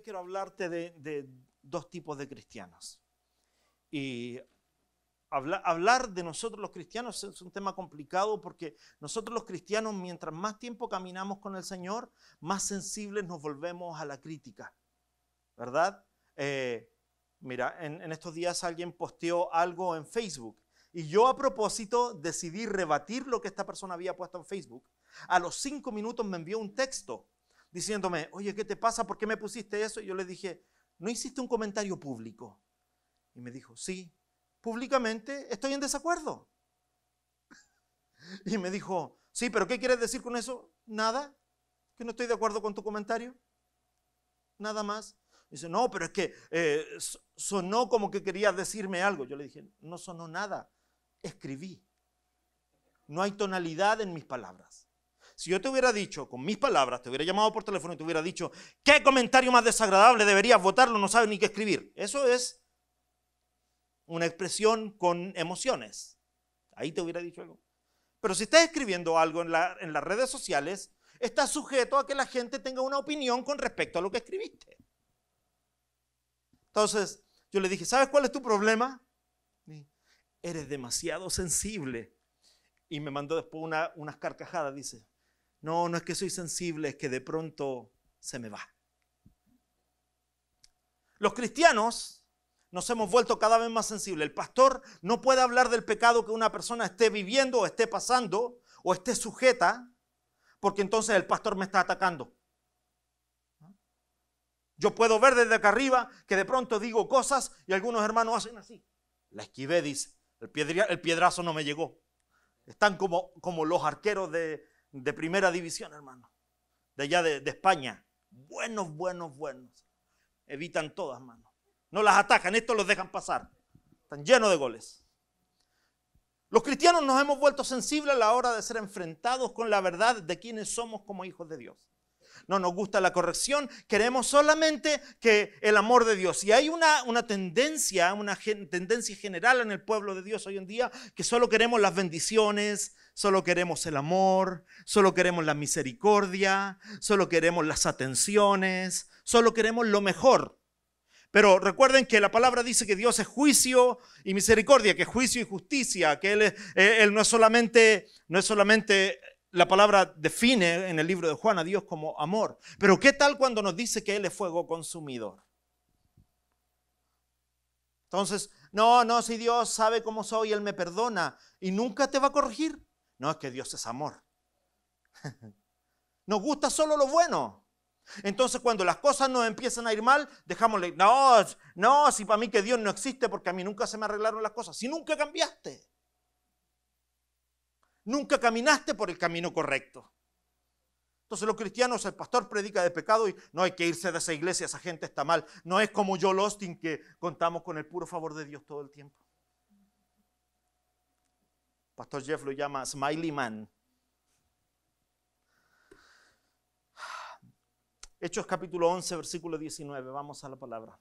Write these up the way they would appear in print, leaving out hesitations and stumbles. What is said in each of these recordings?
quiero hablarte de dos tipos de cristianos. Y hablar de nosotros los cristianos es un tema complicado porque nosotros los cristianos, mientras más tiempo caminamos con el Señor, más sensibles nos volvemos a la crítica, ¿verdad? Mira, en estos días alguien posteó algo en Facebook y yo a propósito decidí rebatir lo que esta persona había puesto en Facebook. A los 5 minutos me envió un texto diciéndome, oye, ¿qué te pasa? ¿Por qué me pusiste eso? Y yo le dije, ¿no hiciste un comentario público? Y me dijo, sí, públicamente estoy en desacuerdo. Y me dijo, sí, pero ¿qué quieres decir con eso? Nada, que no estoy de acuerdo con tu comentario. Nada más. Dice, no, pero es que sonó como que querías decirme algo. Yo le dije, no sonó nada, escribí. No hay tonalidad en mis palabras. Si yo te hubiera dicho, con mis palabras, te hubiera llamado por teléfono y te hubiera dicho, ¿qué comentario más desagradable? Deberías votarlo, no sabes ni qué escribir. Eso es una expresión con emociones. Ahí te hubiera dicho algo. Pero si estás escribiendo algo en las redes sociales, estás sujeto a que la gente tenga una opinión con respecto a lo que escribiste. Entonces, yo le dije, ¿sabes cuál es tu problema? Eres demasiado sensible. Y me mandó después unas carcajadas, dice, no es que soy sensible, es que de pronto se me va. Los cristianos nos hemos vuelto cada vez más sensibles. El pastor no puede hablar del pecado que una persona esté viviendo o esté pasando o esté sujeta, porque entonces el pastor me está atacando. Yo puedo ver desde acá arriba que de pronto digo cosas y algunos hermanos hacen así. La esquivé, dice, el piedrazo no me llegó. Están como los arqueros de primera división, hermano, de allá de España. Buenos. Evitan todas, hermano. No las atacan, estos los dejan pasar. Están llenos de goles. Los cristianos nos hemos vuelto sensibles a la hora de ser enfrentados con la verdad de quiénes somos como hijos de Dios. No nos gusta la corrección, queremos solamente que el amor de Dios. Y hay una tendencia general en el pueblo de Dios hoy en día, que solo queremos las bendiciones, solo queremos el amor, solo queremos la misericordia, solo queremos las atenciones, solo queremos lo mejor. Pero recuerden que la palabra dice que Dios es juicio y misericordia, que es juicio y justicia, que Él no es solamente la palabra define en el libro de Juan a Dios como amor. Pero ¿qué tal cuando nos dice que Él es fuego consumidor? Entonces, si Dios sabe cómo soy, Él me perdona y nunca te va a corregir. No, es que Dios es amor. Nos gusta solo lo bueno. Entonces cuando las cosas nos empiezan a ir mal, dejámosle, no, si para mí que Dios no existe porque a mí nunca se me arreglaron las cosas. Si nunca cambiaste. Nunca caminaste por el camino correcto. Entonces los cristianos, el pastor predica de pecado y no hay que irse de esa iglesia, esa gente está mal. No es como Joel Osteen que contamos con el puro favor de Dios todo el tiempo. Pastor Jeff lo llama Smiley Man. Hechos capítulo 11, versículo 19. Vamos a la palabra.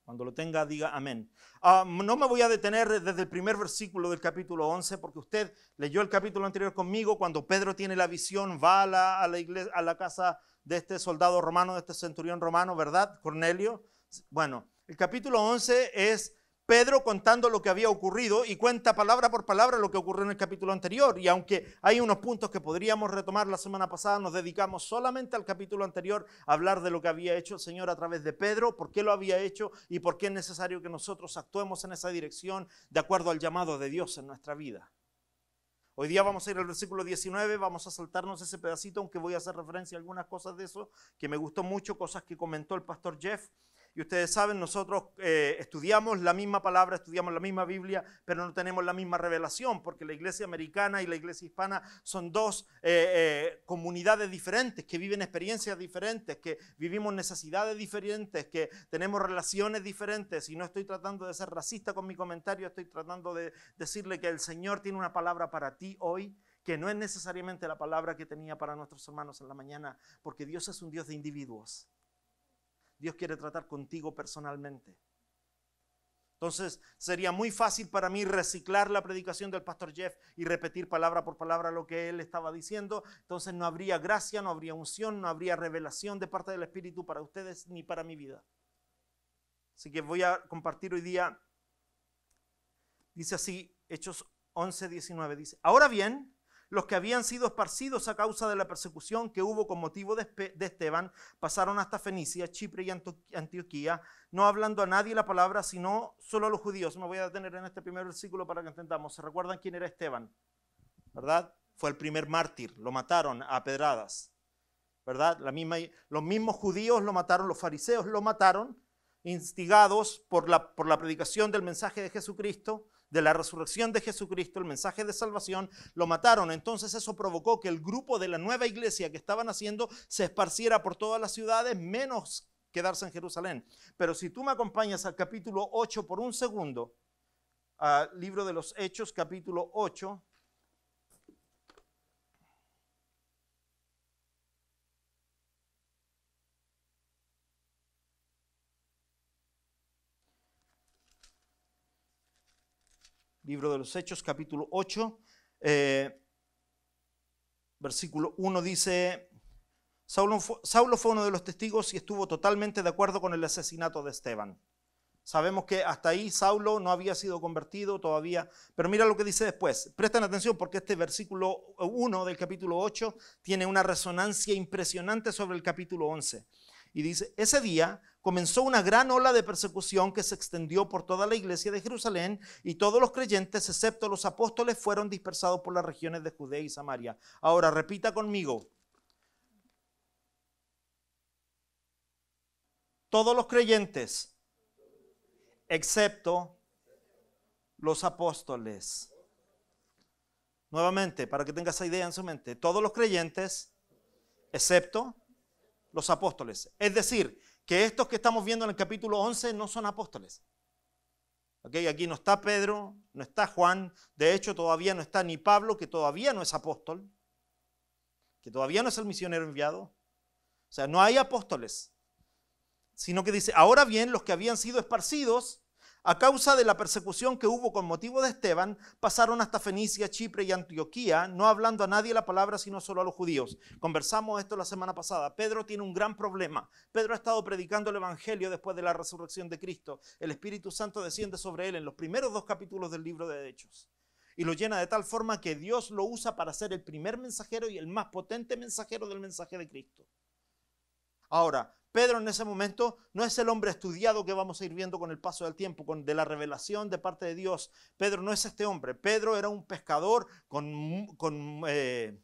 Cuando lo tenga, diga amén. No me voy a detener desde el primer versículo del capítulo 11, porque usted leyó el capítulo anterior conmigo, cuando Pedro tiene la visión, va a la iglesia, a la casa de este soldado romano, de este centurión romano, ¿verdad? Cornelio. Bueno, el capítulo 11 es Pedro contando lo que había ocurrido y cuenta palabra por palabra lo que ocurrió en el capítulo anterior. Y aunque hay unos puntos que podríamos retomar la semana pasada, nos dedicamos solamente al capítulo anterior a hablar de lo que había hecho el Señor a través de Pedro, por qué lo había hecho y por qué es necesario que nosotros actuemos en esa dirección de acuerdo al llamado de Dios en nuestra vida. Hoy día vamos a ir al versículo 19, vamos a saltarnos ese pedacito, aunque voy a hacer referencia a algunas cosas de eso que me gustó mucho, cosas que comentó el pastor Jeff. Y ustedes saben, nosotros estudiamos la misma palabra, estudiamos la misma Biblia, pero no tenemos la misma revelación, porque la iglesia americana y la iglesia hispana son dos comunidades diferentes, que viven experiencias diferentes, que vivimos necesidades diferentes, que tenemos relaciones diferentes. Y no estoy tratando de ser racista con mi comentario, estoy tratando de decirle que el Señor tiene una palabra para ti hoy, que no es necesariamente la palabra que tenía para nuestros hermanos en la mañana, porque Dios es un Dios de individuos. Dios quiere tratar contigo personalmente. Entonces sería muy fácil para mí reciclar la predicación del pastor Jeff y repetir palabra por palabra lo que él estaba diciendo. Entonces no habría gracia, no habría unción, no habría revelación de parte del Espíritu para ustedes ni para mi vida. Así que voy a compartir hoy día, dice así, Hechos 11:19, dice: ahora bien, los que habían sido esparcidos a causa de la persecución que hubo con motivo de Esteban, pasaron hasta Fenicia, Chipre y Antioquía, no hablando a nadie la palabra, sino solo a los judíos. Me voy a detener en este primer versículo para que entendamos. ¿Se recuerdan quién era Esteban? ¿Verdad? Fue el primer mártir, lo mataron a pedradas, ¿verdad? Los mismos judíos lo mataron, los fariseos lo mataron, instigados por la predicación del mensaje de Jesucristo, de la resurrección de Jesucristo, el mensaje de salvación, lo mataron. Entonces eso provocó que el grupo de la nueva iglesia que estaban haciendo se esparciera por todas las ciudades, menos quedarse en Jerusalén. Pero si tú me acompañas al capítulo 8 por un segundo, al libro de los Hechos, capítulo 8. Libro de los Hechos, capítulo 8, versículo 1 dice: Saulo fue uno de los testigos y estuvo totalmente de acuerdo con el asesinato de Esteban. Sabemos que hasta ahí Saulo no había sido convertido todavía, pero mira lo que dice después. Presten atención porque este versículo 1 del capítulo 8 tiene una resonancia impresionante sobre el capítulo 11. Y dice: ese día comenzó una gran ola de persecución que se extendió por toda la iglesia de Jerusalén, y todos los creyentes, excepto los apóstoles, fueron dispersados por las regiones de Judea y Samaria. Ahora repita conmigo: todos los creyentes, excepto los apóstoles. Nuevamente, para que tenga esa idea en su mente: todos los creyentes, excepto los apóstoles. Es decir, que estos que estamos viendo en el capítulo 11 no son apóstoles. ¿Okay? Aquí no está Pedro, no está Juan, de hecho todavía no está ni Pablo, que todavía no es apóstol, que todavía no es el misionero enviado. O sea, no hay apóstoles, sino que dice: ahora bien, los que habían sido esparcidos a causa de la persecución que hubo con motivo de Esteban, pasaron hasta Fenicia, Chipre y Antioquía, no hablando a nadie la palabra, sino solo a los judíos. Conversamos esto la semana pasada. Pedro tiene un gran problema. Pedro ha estado predicando el evangelio después de la resurrección de Cristo. El Espíritu Santo desciende sobre él en los primeros 2 capítulos del libro de Hechos, y lo llena de tal forma que Dios lo usa para ser el primer mensajero y el más potente mensajero del mensaje de Cristo. Ahora, Pedro en ese momento no es el hombre estudiado que vamos a ir viendo con el paso del tiempo, de la revelación de parte de Dios. Pedro no es este hombre. Pedro era un pescador que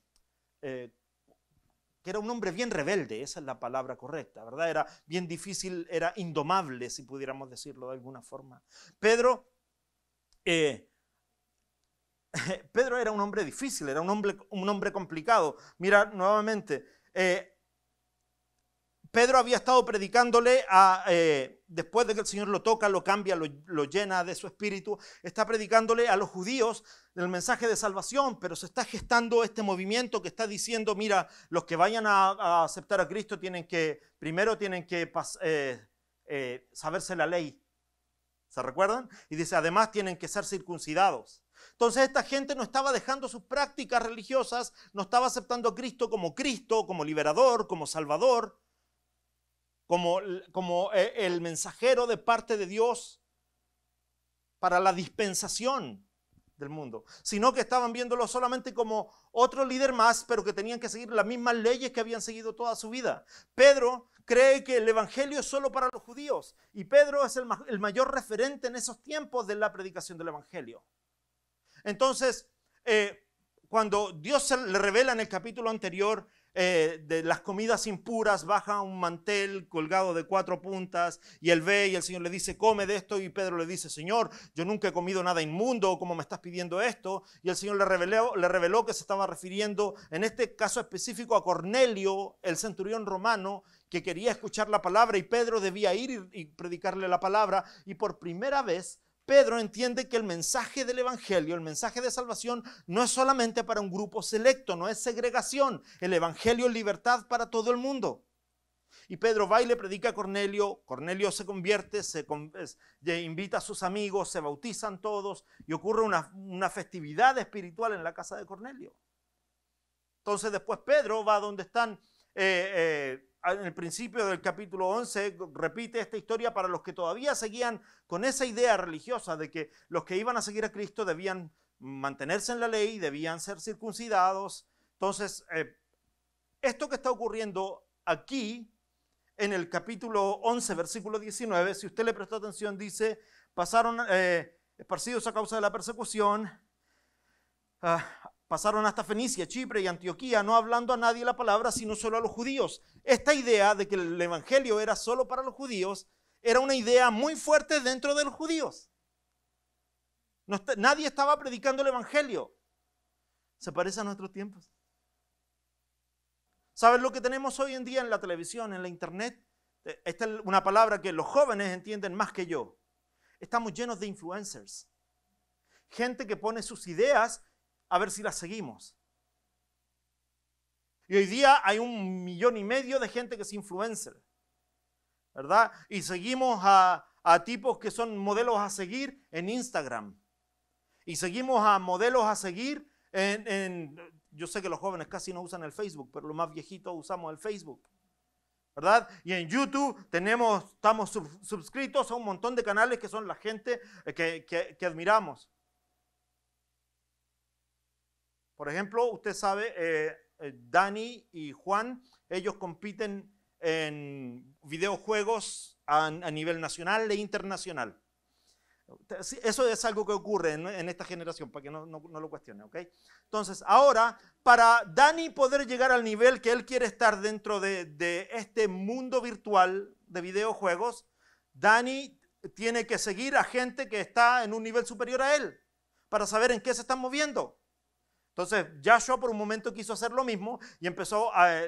era un hombre bien rebelde, esa es la palabra correcta, ¿verdad? Era bien difícil, era indomable, si pudiéramos decirlo de alguna forma. Pedro era un hombre difícil, era un hombre complicado. Mira, nuevamente, Pedro había estado predicándole después de que el Señor lo toca, lo cambia, lo llena de su espíritu, está predicándole a los judíos el mensaje de salvación, pero se está gestando este movimiento que está diciendo: mira, los que vayan a aceptar a Cristo primero tienen que saberse la ley. ¿Se recuerdan? Y dice, además tienen que ser circuncidados. Entonces esta gente no estaba dejando sus prácticas religiosas, no estaba aceptando a Cristo, como liberador, como salvador, como el mensajero de parte de Dios para la dispensación del mundo, sino que estaban viéndolo solamente como otro líder más, pero que tenían que seguir las mismas leyes que habían seguido toda su vida. Pedro cree que el evangelio es solo para los judíos, y Pedro es el mayor referente en esos tiempos de la predicación del evangelio. Entonces, cuando Dios le revela en el capítulo anterior de las comidas impuras, baja un mantel colgado de 4 puntas y él ve y el Señor le dice: come de esto, y Pedro le dice: Señor, yo nunca he comido nada inmundo, ¿cómo me estás pidiendo esto? Y el Señor le reveló que se estaba refiriendo en este caso específico a Cornelio, el centurión romano, que quería escuchar la palabra, y Pedro debía ir y predicarle la palabra. Y por primera vez Pedro entiende que el mensaje del evangelio, el mensaje de salvación, no es solamente para un grupo selecto, no es segregación. El evangelio es libertad para todo el mundo. Y Pedro va y le predica a Cornelio. Cornelio se convierte, invita a sus amigos, se bautizan todos y ocurre una festividad espiritual en la casa de Cornelio. Entonces después Pedro va donde están, en el principio del capítulo 11, repite esta historia para los que todavía seguían con esa idea religiosa de que los que iban a seguir a Cristo debían mantenerse en la ley, debían ser circuncidados. Entonces, esto que está ocurriendo aquí, en el capítulo 11, versículo 19, si usted le prestó atención, dice, pasaron esparcidos a causa de la persecución, pasaron hasta Fenicia, Chipre y Antioquía, no hablando a nadie la palabra, sino solo a los judíos. Esta idea de que el evangelio era solo para los judíos, era una idea muy fuerte dentro de los judíos. Nadie estaba predicando el evangelio. Se parece a nuestros tiempos. ¿Sabes lo que tenemos hoy en día en la televisión, en la internet? Esta es una palabra que los jóvenes entienden más que yo. Estamos llenos de influencers. Gente que pone sus ideas a ver si las seguimos. Y hoy día hay 1,5 millones de gente que es influencer, ¿verdad? Y seguimos a tipos que son modelos a seguir en Instagram. Y seguimos a modelos a seguir yo sé que los jóvenes casi no usan el Facebook, pero los más viejitos usamos el Facebook, ¿verdad? Y en YouTube estamos suscritos a un montón de canales que son la gente que admiramos. Por ejemplo, usted sabe, Dani y Juan, ellos compiten en videojuegos a nivel nacional e internacional. Eso es algo que ocurre en esta generación, para que no lo cuestione, ¿ok? Entonces, ahora, para Dani poder llegar al nivel que él quiere estar dentro de este mundo virtual de videojuegos, Dani tiene que seguir a gente que está en un nivel superior a él, para saber en qué se están moviendo. Entonces, Joshua por un momento quiso hacer lo mismo y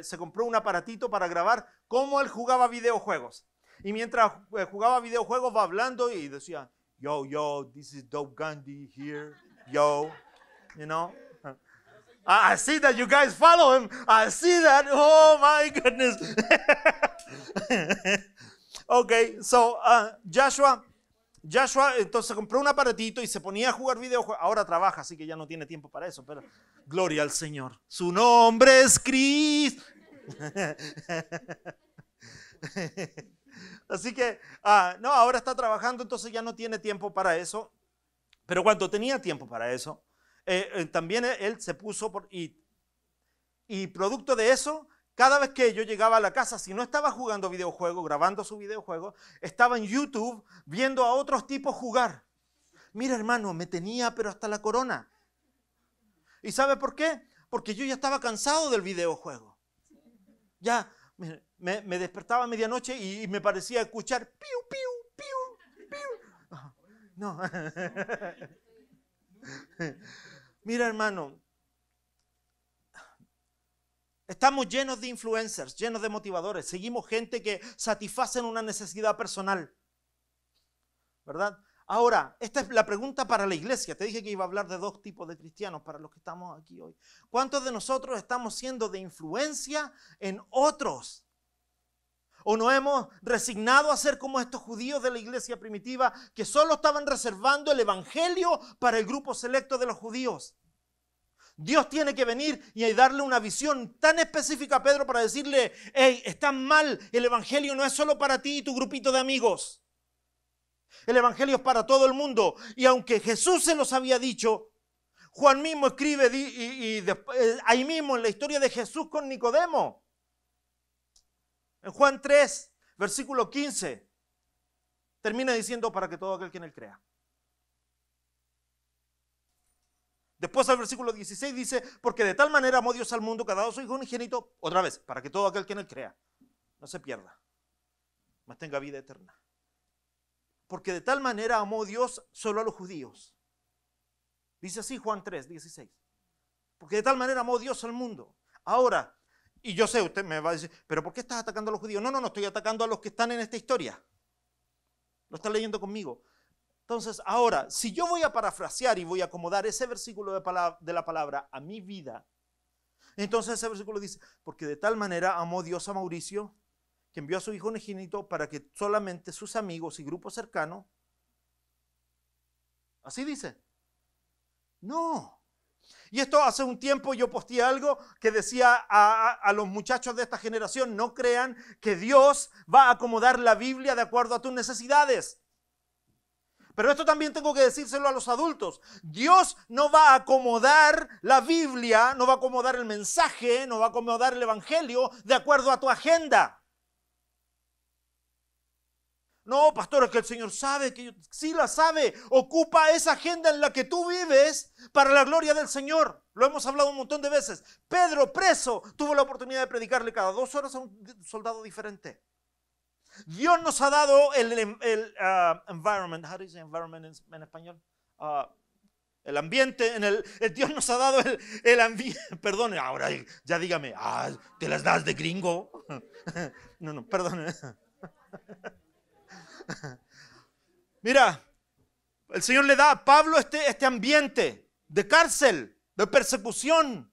se compró un aparatito para grabar cómo él jugaba videojuegos. Y mientras jugaba videojuegos va hablando y decía, yo, this is Dope Gandhi here, yo, you know. I see that you guys follow him. I see that. Oh my goodness. Okay, so Joshua entonces compró un aparatito y se ponía a jugar videojuegos. Ahora trabaja, así que ya no tiene tiempo para eso, pero gloria al Señor. Su nombre es Cristo. Así que, no, ahora está trabajando, entonces ya no tiene tiempo para eso. Pero cuando tenía tiempo para eso, también él se puso, y producto de eso, cada vez que yo llegaba a la casa, si no estaba jugando videojuegos, grabando su videojuego, estaba en YouTube viendo a otros tipos jugar. Mira, hermano, me tenía pero hasta la corona. ¿Y sabe por qué? Porque yo ya estaba cansado del videojuego. Ya me despertaba a medianoche y me parecía escuchar piu, piu, piu, piu. No. Mira, hermano, estamos llenos de influencers, llenos de motivadores. Seguimos gente que satisfacen una necesidad personal, ¿verdad? Ahora, esta es la pregunta para la iglesia. Te dije que iba a hablar de 2 tipos de cristianos para los que estamos aquí hoy. ¿Cuántos de nosotros estamos siendo de influencia en otros? ¿O nos hemos resignado a ser como estos judíos de la iglesia primitiva que solo estaban reservando el evangelio para el grupo selecto de los judíos? Dios tiene que venir y darle una visión tan específica a Pedro para decirle, hey, estás mal, el evangelio no es solo para ti y tu grupito de amigos. El evangelio es para todo el mundo. Y aunque Jesús se los había dicho, Juan mismo escribe ahí mismo en la historia de Jesús con Nicodemo. En Juan 3, versículo 15, termina diciendo para que todo aquel que en él crea. Después al versículo 16 dice, porque de tal manera amó Dios al mundo que ha dado su Hijo unigénito, otra vez, para que todo aquel que en él crea no se pierda, mas tenga vida eterna. Porque de tal manera amó Dios solo a los judíos. Dice así Juan 3, 16. Porque de tal manera amó Dios al mundo. Ahora, y yo sé, usted me va a decir, pero ¿por qué estás atacando a los judíos? No, estoy atacando a los que están en esta historia. Lo está leyendo conmigo. Entonces, ahora, si yo voy a parafrasear y voy a acomodar ese versículo de la palabra a mi vida, entonces ese versículo dice, porque de tal manera amó Dios a Mauricio, que envió a su Hijo unigénito para que solamente sus amigos y grupos cercanos, así dice. No. Y esto hace un tiempo yo posteé algo que decía a los muchachos de esta generación: no crean que Dios va a acomodar la Biblia de acuerdo a tus necesidades. Pero esto también tengo que decírselo a los adultos. Dios no va a acomodar la Biblia, no va a acomodar el mensaje, no va a acomodar el evangelio de acuerdo a tu agenda. No, pastor, es que el Señor sabe, que sí la sabe. Ocupa esa agenda en la que tú vives para la gloria del Señor. Lo hemos hablado un montón de veces. Pedro, preso, tuvo la oportunidad de predicarle cada 2 horas a un soldado diferente. Dios nos ha dado el environment. ¿Cómo se dice environment en español? El ambiente. Dios nos ha dado el ambiente. Perdón, ahora ya dígame, te las das de gringo. No, perdón. Mira, el Señor le da a Pablo este ambiente de cárcel, de persecución.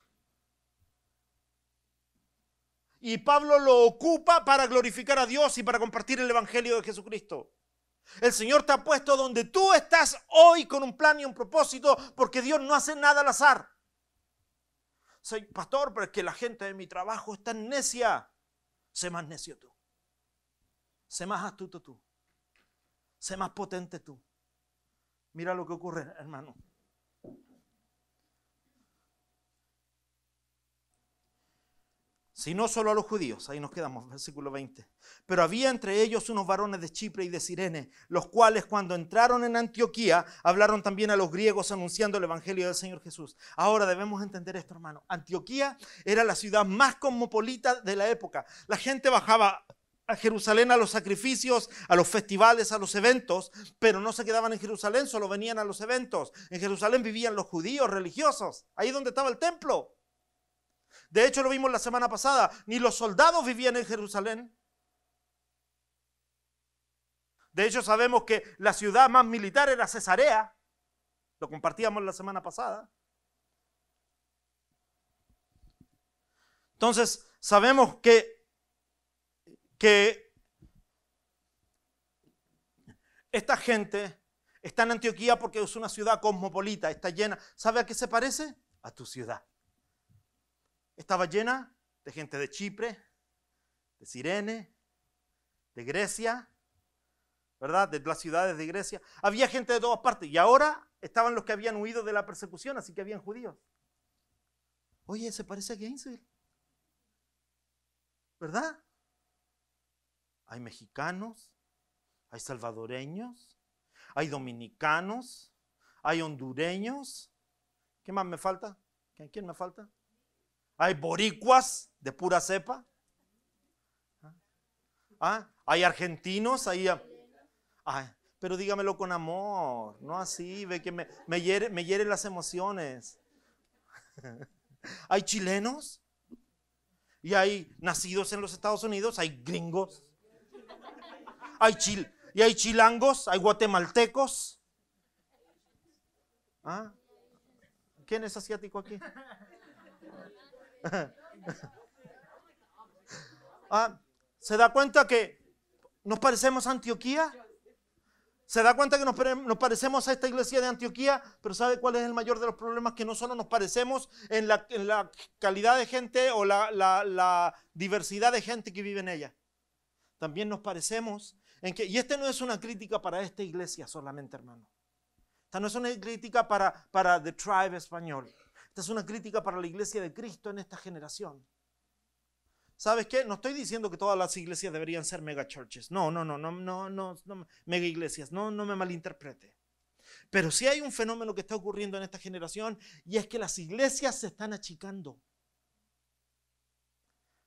Y Pablo lo ocupa para glorificar a Dios y para compartir el evangelio de Jesucristo. El Señor te ha puesto donde tú estás hoy con un plan y un propósito, porque Dios no hace nada al azar. Soy pastor, pero es que la gente de mi trabajo es tan necia. Sé más necio tú. Sé más astuto tú. Sé más potente tú. Mira lo que ocurre, hermano. Si no solo a los judíos, ahí nos quedamos, versículo 20. Pero había entre ellos unos varones de Chipre y de Cirene, los cuales cuando entraron en Antioquía, hablaron también a los griegos anunciando el evangelio del Señor Jesús. Ahora debemos entender esto, hermano. Antioquía era la ciudad más cosmopolita de la época. La gente bajaba a Jerusalén a los sacrificios, a los festivales, a los eventos, pero no se quedaban en Jerusalén, solo venían a los eventos. En Jerusalén vivían los judíos religiosos, ahí donde estaba el templo. De hecho, lo vimos la semana pasada, ni los soldados vivían en Jerusalén. De hecho, sabemos que la ciudad más militar era Cesarea, lo compartíamos la semana pasada. Entonces, sabemos que esta gente está en Antioquía porque es una ciudad cosmopolita, está llena. ¿Sabe a qué se parece? A tu ciudad. Estaba llena de gente de Chipre, de Cirene, de Grecia, ¿verdad? De las ciudades de Grecia. Había gente de todas partes y ahora estaban los que habían huido de la persecución, así que habían judíos. Oye, se parece a Gainesville, ¿verdad? Hay mexicanos, hay salvadoreños, hay dominicanos, hay hondureños. ¿Qué más me falta? ¿Quién me falta? Hay boricuas de pura cepa. Hay argentinos. Pero dígamelo con amor, no así, ve que me hieren las emociones. Hay chilenos. Y hay nacidos en los Estados Unidos, hay gringos. Hay chilangos, hay guatemaltecos. ¿Quién es asiático aquí? ¿Se da cuenta que nos parecemos a Antioquía? ¿Se da cuenta que nos parecemos a esta iglesia de Antioquía? Pero ¿sabe cuál es el mayor de los problemas? Que no solo nos parecemos en la calidad de gente o la diversidad de gente que vive en ella. También nos parecemos en que, y esta no es una crítica para esta iglesia solamente, hermano. Esta no es una crítica para The Tribe español. Esta es una crítica para la iglesia de Cristo en esta generación. ¿Sabes qué? No estoy diciendo que todas las iglesias deberían ser mega churches. No, mega iglesias. No me malinterprete. Pero sí hay un fenómeno que está ocurriendo en esta generación y es que las iglesias se están achicando.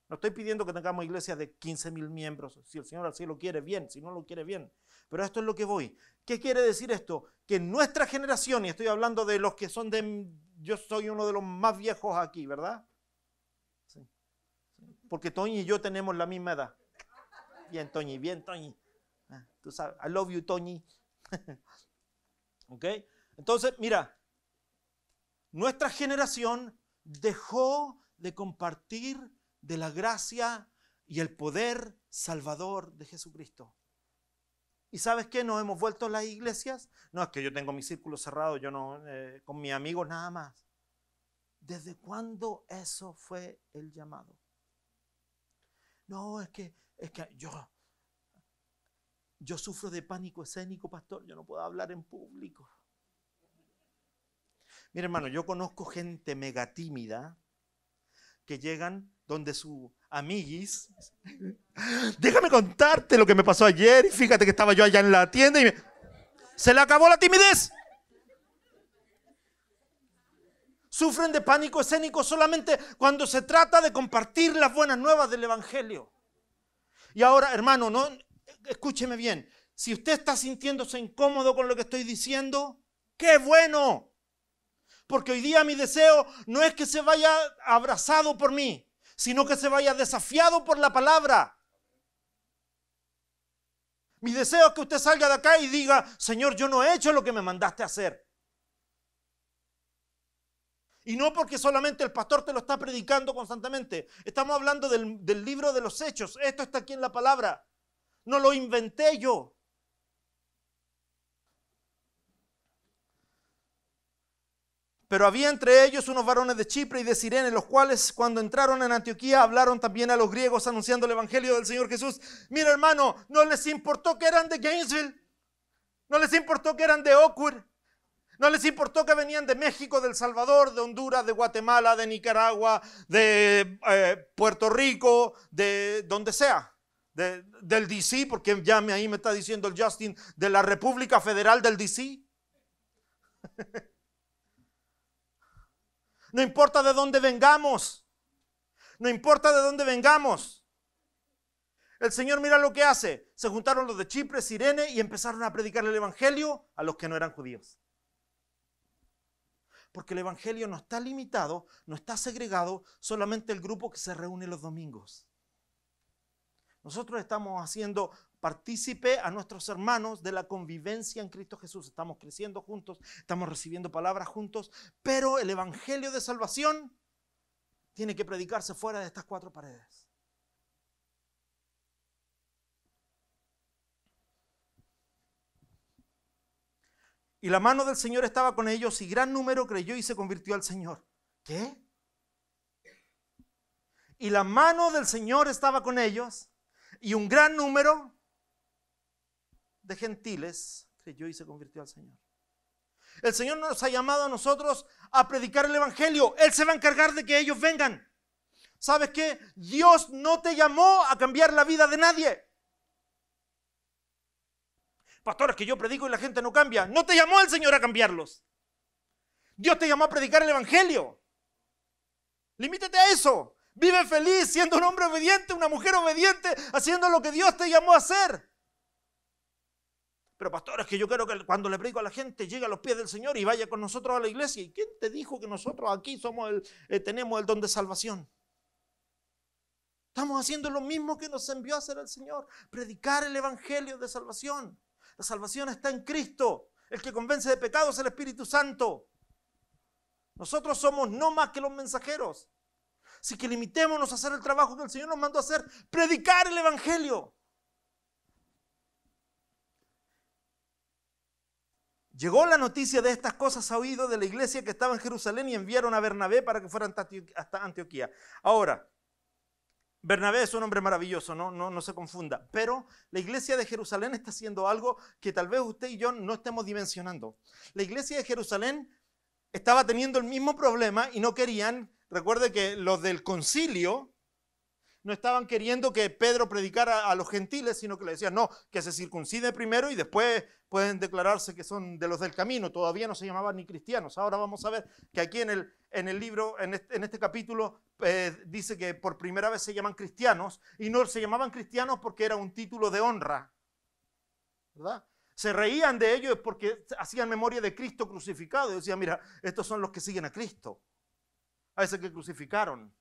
No estoy pidiendo que tengamos iglesias de 15,000 miembros. Si el Señor así lo quiere, bien. Si no lo quiere, bien. Pero esto es lo que voy. ¿Qué quiere decir esto? Que en nuestra generación, y estoy hablando de los que son yo soy uno de los más viejos aquí, ¿verdad? Sí. Porque Toñi y yo tenemos la misma edad. Bien, Toñi, bien, Toñi. Tú sabes, I love you, Toñi. ¿Ok? Entonces, mira, nuestra generación dejó de compartir de la gracia y el poder salvador de Jesucristo. ¿Y sabes qué? Nos hemos vuelto las iglesias. No es que yo tengo mi círculo cerrado, yo no, con mis amigos nada más. ¿Desde cuándo eso fue el llamado? No, es que yo sufro de pánico escénico, pastor, yo no puedo hablar en público. Mira, hermano, yo conozco gente mega tímida que llegan donde su amiguis, déjame contarte lo que me pasó ayer y fíjate que estaba yo allá en la tienda y se le acabó la timidez. Sufren de pánico escénico solamente cuando se trata de compartir las buenas nuevas del evangelio. Y ahora, hermano, no, escúcheme bien, si usted está sintiéndose incómodo con lo que estoy diciendo, ¡qué bueno! Porque hoy día mi deseo no es que se vaya abrazado por mí, sino que se vaya desafiado por la palabra. Mi deseo es que usted salga de acá y diga, Señor, yo no he hecho lo que me mandaste a hacer. Y no porque solamente el pastor te lo está predicando constantemente. Estamos hablando del libro de los Hechos. Esto está aquí en la palabra. No lo inventé yo. Pero había entre ellos unos varones de Chipre y de Cirene, los cuales cuando entraron en Antioquía hablaron también a los griegos anunciando el evangelio del Señor Jesús. Mira, hermano, no les importó que eran de Gainesville. No les importó que eran de Oakwood. No les importó que venían de México, de El Salvador, de Honduras, de Guatemala, de Nicaragua, de Puerto Rico, de donde sea. Del DC, porque ya ahí me está diciendo el Justin, de la República Federal del DC. No importa de dónde vengamos. No importa de dónde vengamos. El Señor mira lo que hace. Se juntaron los de Chipre, Cirene y empezaron a predicar el evangelio a los que no eran judíos. Porque el evangelio no está limitado, no está segregado, solamente el grupo que se reúne los domingos. Nosotros estamos haciendo partícipe a nuestros hermanos de la convivencia en Cristo Jesús. Estamos creciendo juntos, estamos recibiendo palabras juntos, pero el evangelio de salvación tiene que predicarse fuera de estas cuatro paredes. Y la mano del Señor estaba con ellos y gran número creyó y se convirtió al Señor. ¿Qué? Y la mano del Señor estaba con ellos y un gran número de gentiles creyó y se convirtió al Señor. El Señor nos ha llamado a nosotros a predicar el evangelio. Él se va a encargar de que ellos vengan. ¿Sabes qué? Dios no te llamó a cambiar la vida de nadie. Pastor, es que yo predico y la gente no cambia. No te llamó el Señor a cambiarlos. Dios te llamó a predicar el evangelio. Limítate a eso. Vive feliz siendo un hombre obediente, una mujer obediente, haciendo lo que Dios te llamó a hacer. Pero pastor, es que yo quiero que cuando le predico a la gente llegue a los pies del Señor y vaya con nosotros a la iglesia. ¿Y quién te dijo que nosotros aquí tenemos el don de salvación? Estamos haciendo lo mismo que nos envió a hacer el Señor. Predicar el evangelio de salvación. La salvación está en Cristo. El que convence de pecado es el Espíritu Santo. Nosotros somos no más que los mensajeros. Así que limitémonos a hacer el trabajo que el Señor nos mandó a hacer. Predicar el evangelio. Llegó la noticia de estas cosas a oído de la iglesia que estaba en Jerusalén y enviaron a Bernabé para que fuera hasta Antioquía. Ahora, Bernabé es un hombre maravilloso, no se confunda. Pero la iglesia de Jerusalén está haciendo algo que tal vez usted y yo no estemos dimensionando. La iglesia de Jerusalén estaba teniendo el mismo problema y no querían, recuerde que los del concilio no estaban queriendo que Pedro predicara a los gentiles, sino que le decían, no, que se circuncide primero y después pueden declararse que son de los del camino. Todavía no se llamaban ni cristianos. Ahora vamos a ver que aquí en el libro, en este capítulo, dice que por primera vez se llaman cristianos y no se llamaban cristianos porque era un título de honra, ¿verdad? Se reían de ellos porque hacían memoria de Cristo crucificado y decían, mira, estos son los que siguen a Cristo, a ese que crucificaron.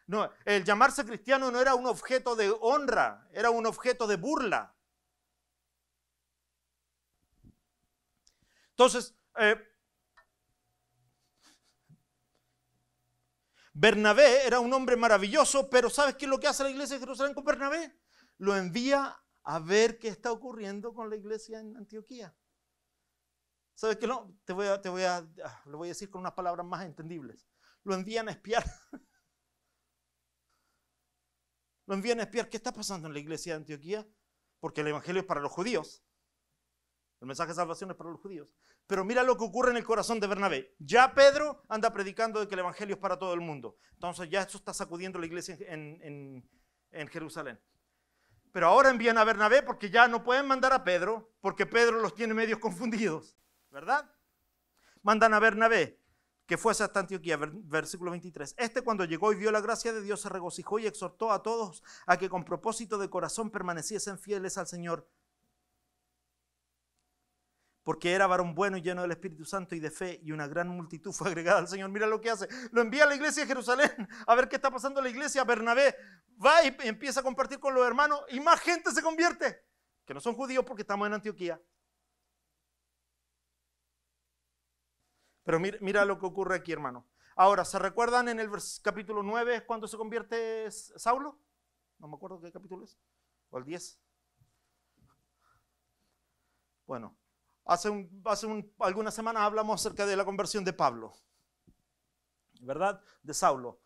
No, el llamarse cristiano no era un objeto de honra, era un objeto de burla. Entonces, Bernabé era un hombre maravilloso, pero ¿sabes qué es lo que hace la iglesia de Jerusalén con Bernabé? Lo envía a ver qué está ocurriendo con la iglesia en Antioquía. ¿Sabes qué? No, lo voy a decir con unas palabras más entendibles. Lo envían a espiar. Lo envían a espiar qué está pasando en la iglesia de Antioquía, porque el evangelio es para los judíos. El mensaje de salvación es para los judíos. Pero mira lo que ocurre en el corazón de Bernabé. Ya Pedro anda predicando de que el evangelio es para todo el mundo. Entonces ya esto está sacudiendo la iglesia en Jerusalén. Pero ahora envían a Bernabé porque ya no pueden mandar a Pedro, porque Pedro los tiene medios confundidos, ¿verdad? Mandan a Bernabé, que fuese hasta Antioquía, versículo 23. Cuando llegó y vio la gracia de Dios, se regocijó y exhortó a todos a que con propósito de corazón permaneciesen fieles al Señor, porque era varón bueno y lleno del Espíritu Santo y de fe, y una gran multitud fue agregada al Señor. Mira lo que hace, lo envía a la iglesia de Jerusalén a ver qué está pasando en la iglesia. Bernabé va y empieza a compartir con los hermanos y más gente se convierte, que no son judíos porque estamos en Antioquía. Pero mira lo que ocurre aquí, hermano. Ahora, ¿se recuerdan en el capítulo 9 cuando se convierte Saulo? No me acuerdo qué capítulo es, o el 10. Bueno, algunas semanas hablamos acerca de la conversión de Pablo, ¿verdad? De Saulo.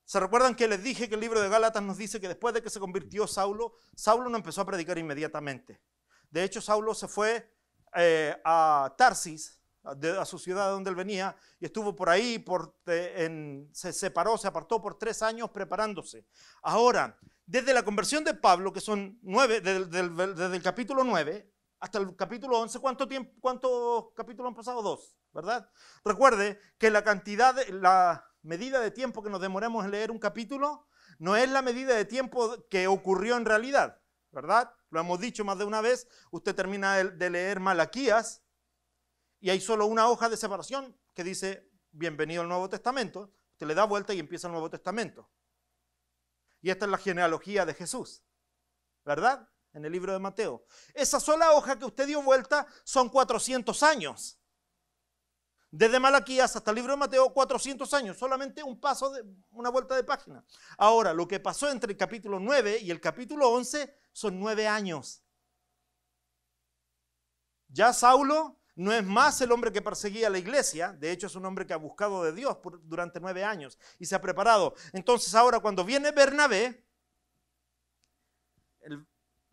¿Se recuerdan que les dije que el libro de Gálatas nos dice que después de que se convirtió Saulo no empezó a predicar inmediatamente? De hecho, Saulo se fue a Tarsis, a su ciudad de donde él venía, y estuvo por ahí, se apartó por 3 años preparándose. Ahora, desde la conversión de Pablo, que son 9, desde el capítulo 9 hasta el capítulo 11, ¿cuántos capítulos han pasado? 2, ¿verdad? Recuerde que la medida de tiempo que nos demoremos en leer un capítulo no es la medida de tiempo que ocurrió en realidad, ¿verdad? Lo hemos dicho más de una vez. Usted termina de leer Malaquías y hay solo una hoja de separación que dice bienvenido al Nuevo Testamento. Usted le da vuelta y empieza el Nuevo Testamento. Y esta es la genealogía de Jesús, ¿verdad? En el libro de Mateo. Esa sola hoja que usted dio vuelta son 400 años. Desde Malaquías hasta el libro de Mateo, 400 años. Solamente una vuelta de página. Ahora, lo que pasó entre el capítulo 9 y el capítulo 11 son 9 años. Ya Saulo no es más el hombre que perseguía a la iglesia. De hecho, es un hombre que ha buscado de Dios durante 9 años y se ha preparado. Entonces, ahora cuando viene Bernabé, el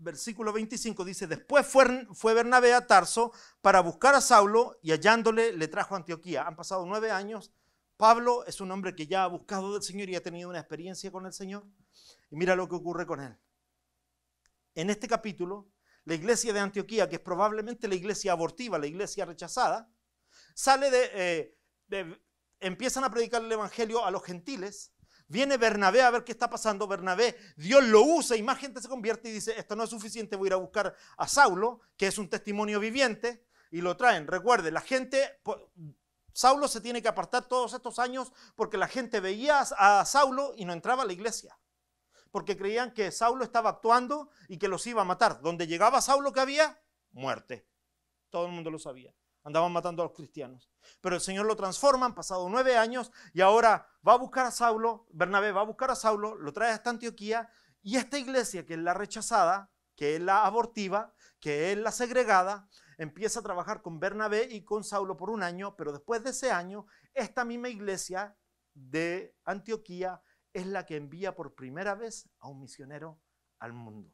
versículo 25 dice, después fue Bernabé a Tarso para buscar a Saulo y hallándole le trajo a Antioquía. Han pasado 9 años. Pablo es un hombre que ya ha buscado del Señor y ha tenido una experiencia con el Señor. Y mira lo que ocurre con él. En este capítulo, la iglesia de Antioquía, que es probablemente la iglesia abortiva, la iglesia rechazada, empiezan a predicar el evangelio a los gentiles. Viene Bernabé a ver qué está pasando. Bernabé, Dios lo usa y más gente se convierte y dice, esto no es suficiente, voy a ir a buscar a Saulo, que es un testimonio viviente, y lo traen. Recuerde, Saulo se tiene que apartar todos estos años porque la gente veía a Saulo y no entraba a la iglesia, porque creían que Saulo estaba actuando y que los iba a matar. Donde llegaba Saulo, ¿qué había? Muerte. Todo el mundo lo sabía. Andaban matando a los cristianos. Pero el Señor lo transforma, han pasado 9 años y ahora va a buscar a Saulo, Bernabé va a buscar a Saulo, lo trae hasta Antioquía y esta iglesia que es la rechazada, que es la abortiva, que es la segregada, empieza a trabajar con Bernabé y con Saulo por 1 año, pero después de ese año, esta misma iglesia de Antioquía es la que envía por primera vez a un misionero al mundo.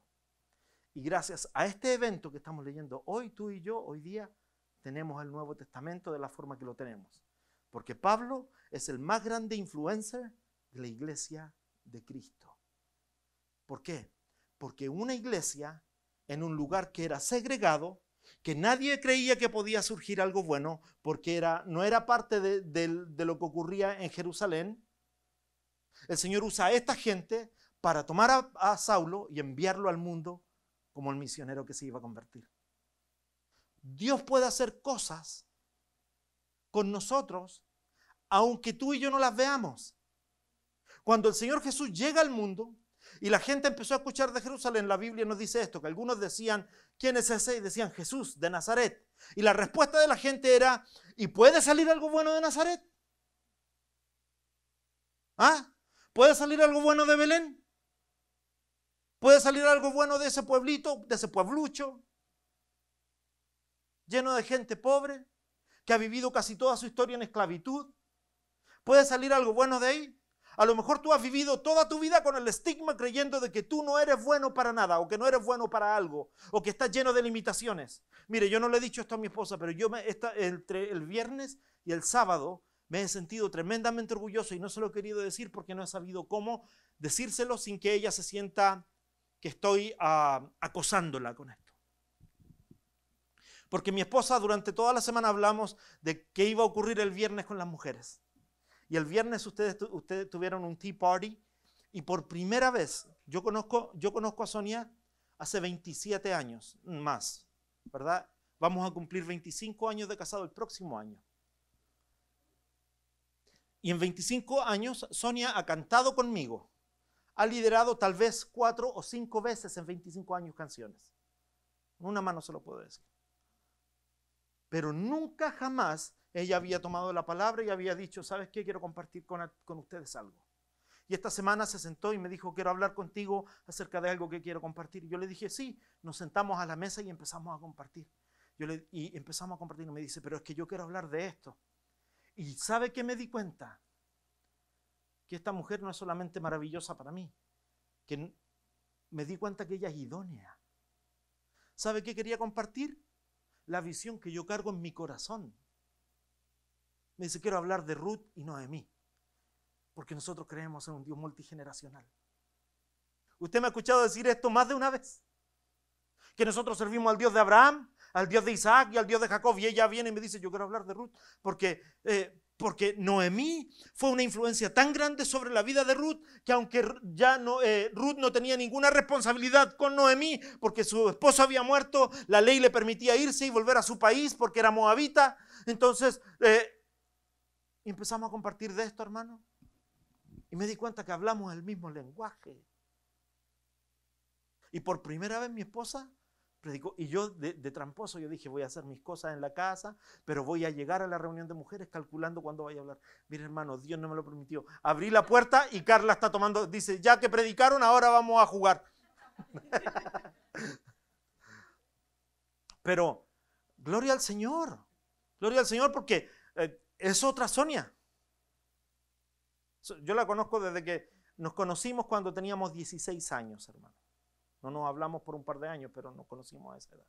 Y gracias a este evento que estamos leyendo hoy, tú y yo, hoy día, tenemos el Nuevo Testamento de la forma que lo tenemos. Porque Pablo es el más grande influencer de la iglesia de Cristo. ¿Por qué? Porque una iglesia en un lugar que era segregado, que nadie creía que podía surgir algo bueno, porque no era parte de lo que ocurría en Jerusalén, el Señor usa a esta gente para tomar a Saulo y enviarlo al mundo como el misionero que se iba a convertir. Dios puede hacer cosas con nosotros, aunque tú y yo no las veamos. Cuando el Señor Jesús llega al mundo y la gente empezó a escuchar de Jerusalén, la Biblia nos dice esto, que algunos decían, ¿quién es ese? Y decían, Jesús de Nazaret. Y la respuesta de la gente era, ¿y puede salir algo bueno de Nazaret? ¿Ah? ¿Puede salir algo bueno de Belén? ¿Puede salir algo bueno de ese pueblito, de ese pueblucho, lleno de gente pobre, que ha vivido casi toda su historia en esclavitud? ¿Puede salir algo bueno de ahí? A lo mejor tú has vivido toda tu vida con el estigma creyendo de que tú no eres bueno para nada, o que no eres bueno para algo, o que estás lleno de limitaciones. Mire, yo no le he dicho esto a mi esposa, pero yo entre el viernes y el sábado me he sentido tremendamente orgulloso y no se lo he querido decir porque no he sabido cómo decírselo sin que ella se sienta que estoy acosándola con esto. Porque mi esposa durante toda la semana hablamos de qué iba a ocurrir el viernes con las mujeres. Y el viernes ustedes tuvieron un tea party y por primera vez, yo conozco a Sonia hace 27 años más, ¿verdad? Vamos a cumplir 25 años de casado el próximo año. Y en 25 años Sonia ha cantado conmigo, ha liderado tal vez 4 o 5 veces en 25 años canciones. Con una mano se lo puedo decir. Pero nunca jamás ella había tomado la palabra y había dicho, ¿sabes qué? Quiero compartir con ustedes algo. Y esta semana se sentó y me dijo, quiero hablar contigo acerca de algo que quiero compartir. Y yo le dije, sí, nos sentamos a la mesa y empezamos a compartir. Y empezamos a compartir y me dice, pero es que yo quiero hablar de esto. Y ¿sabe qué me di cuenta? Que esta mujer no es solamente maravillosa para mí, que me di cuenta que ella es idónea. ¿Sabe qué quería compartir? La visión que yo cargo en mi corazón. Me dice, quiero hablar de Ruth y Noemí, porque nosotros creemos en un Dios multigeneracional. Usted me ha escuchado decir esto más de una vez, que nosotros servimos al Dios de Abraham, al Dios de Isaac y al Dios de Jacob, y ella viene y me dice, yo quiero hablar de Ruth, porque Noemí fue una influencia tan grande sobre la vida de Ruth, que aunque ya Ruth no tenía ninguna responsabilidad con Noemí, porque su esposo había muerto, la ley le permitía irse y volver a su país porque era moabita. Entonces empezamos a compartir de esto, hermano, y me di cuenta que hablamos el mismo lenguaje. Y por primera vez mi esposa predicó, y yo de tramposo, yo dije, voy a hacer mis cosas en la casa, pero voy a llegar a la reunión de mujeres calculando cuándo vaya a hablar. Mire, hermano, Dios no me lo permitió. Abrí la puerta y Carla está tomando, dice, ya que predicaron, ahora vamos a jugar. Pero, gloria al Señor porque es otra Sonia. Yo la conozco desde que nos conocimos cuando teníamos 16 años, hermano. No nos hablamos por un par de años, pero nos conocimos a esa edad.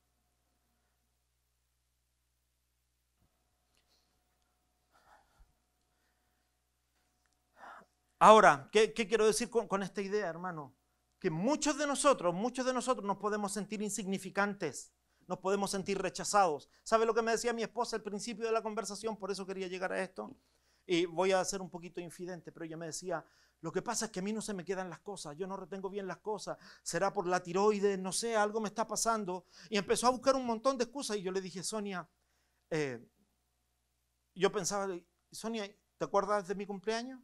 Ahora, ¿qué quiero decir con esta idea, hermano? Que muchos de nosotros nos podemos sentir insignificantes, nos podemos sentir rechazados. ¿Sabe lo que me decía mi esposa al principio de la conversación? Por eso quería llegar a esto. Y voy a ser un poquito infidente, pero ella me decía, lo que pasa es que a mí no se me quedan las cosas, yo no retengo bien las cosas, será por la tiroides, no sé, algo me está pasando. Y empezó a buscar un montón de excusas y yo le dije, Sonia, yo pensaba, Sonia, ¿te acuerdas de mi cumpleaños?